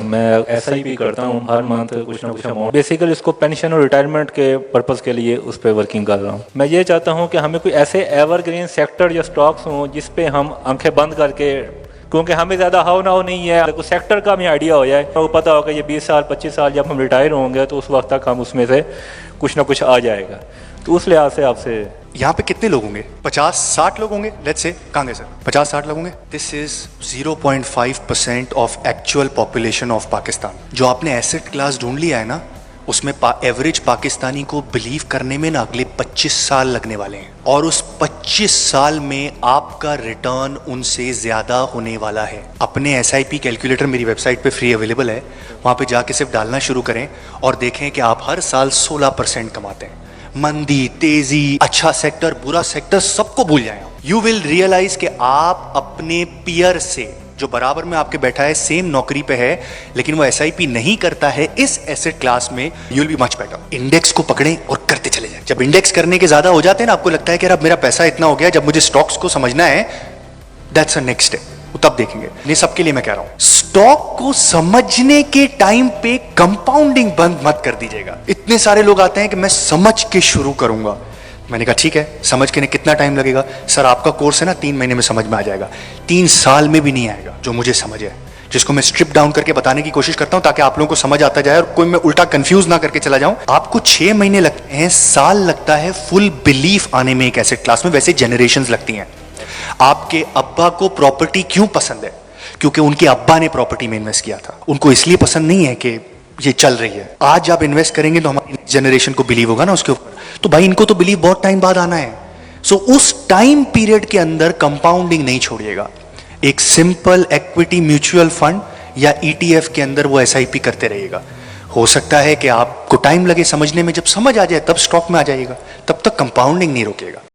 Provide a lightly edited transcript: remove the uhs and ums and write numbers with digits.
मैं SIP करता हूँ हर मंथ कुछ ना कुछ अमाउंट, बेसिकली इसको पेंशन और रिटायरमेंट के पर्पज़ के लिए उस पर वर्किंग कर रहा हूँ। मैं ये चाहता हूँ कि हमें कोई ऐसे एवरग्रीन सेक्टर या स्टॉक्स हों जिस पे हम आंखें बंद करके, क्योंकि हमें ज़्यादा हाव नाव नहीं है, कुछ सेक्टर का हमें आइडिया हो जाए तो पता होगा ये 20 साल 25 साल जब हम रिटायर होंगे तो उस वक्त तक हम उसमें से कुछ ना कुछ आ जाएगा। तो उस लिहाज से आपसे यहाँ पे कितने लोग होंगे? 50-60 लोग होंगे, लेट्स से। कहाँ गए सर? 50-60 लोग होंगे। This is 0.5% of actual population of Pakistan. जो आपने एसेट क्लास ढूंढ लिया है ना, उसमें एवरेज पाकिस्तानी को बिलीव करने में ना अगले 25 साल लगने वाले हैं, और उस 25 साल में आपका रिटर्न उनसे ज्यादा होने वाला है। अपने SIP कैलकुलेटर मेरी वेबसाइट पे फ्री अवेलेबल है, वहां पे जाके सिर्फ डालना शुरू करें और देखें कि आप हर साल 16% कमाते हैं। मंदी, तेजी, अच्छा सेक्टर, बुरा सेक्टर, सबको भूल जाएं। यू विल रियलाइज कि आप अपने पीयर से, जो बराबर में आपके बैठा है, सेम नौकरी पे है लेकिन वो SIP नहीं करता है इस एसेट क्लास में, you will be much better. Index को पकड़ें और करते चले जाएं। जब इंडेक्स करने के ज्यादा हो जाते हैं ना, आपको लगता है कि अब मेरा पैसा इतना हो गया, जब मुझे स्टॉक्स को समझना है, दैट्स अ नेक्स्ट स्टेप, तब देखेंगे। ये सबके लिए मैं कह रहा हूं, स्टॉक को समझने के टाइम पे कंपाउंडिंग बंद मत कर दीजिएगा। इतने सारे लोग आते हैं कि मैं समझ के शुरू करूंगा। मैंने कहा ठीक है, समझ के कितना टाइम लगेगा? सर आपका कोर्स है ना, 3 महीने में समझ में आ जाएगा। 3 साल में भी नहीं आएगा जो मुझे समझ है, जिसको मैं स्ट्रिप डाउन करके बताने की कोशिश करता हूं ताकि आप लोगों को समझ आता जाए और कोई मैं उल्टा कंफ्यूज ना करके चला जाऊं। आपको 6 महीने लगते हैं, साल लगता है फुल बिलीफ आने में एक एसेट क्लास में, वैसे जनरेशंस लगती हैं। आपके अब्बा को प्रॉपर्टी क्यों पसंद है? क्योंकि उनके अब्बा ने प्रॉपर्टी में इन्वेस्ट किया था। उनको इसलिए पसंद नहीं है कि ये चल रही है। आज आप इन्वेस्ट करेंगे तो हमारी जनरेशन को बिलीव होगा ना उसके ऊपर, तो भाई इनको तो बिलीव बहुत टाइम बाद आना है। सो उस टाइम पीरियड के अंदर कंपाउंडिंग नहीं छोड़िएगा। एक सिंपल इक्विटी म्यूचुअल फंड या ETF के अंदर वो SIP करते रहिएगा। हो सकता है कि आपको टाइम लगे समझने में, जब समझ आ जाए तब स्टॉक में आ जाइएगा, तब तक कंपाउंडिंग नहीं रोकिएगा।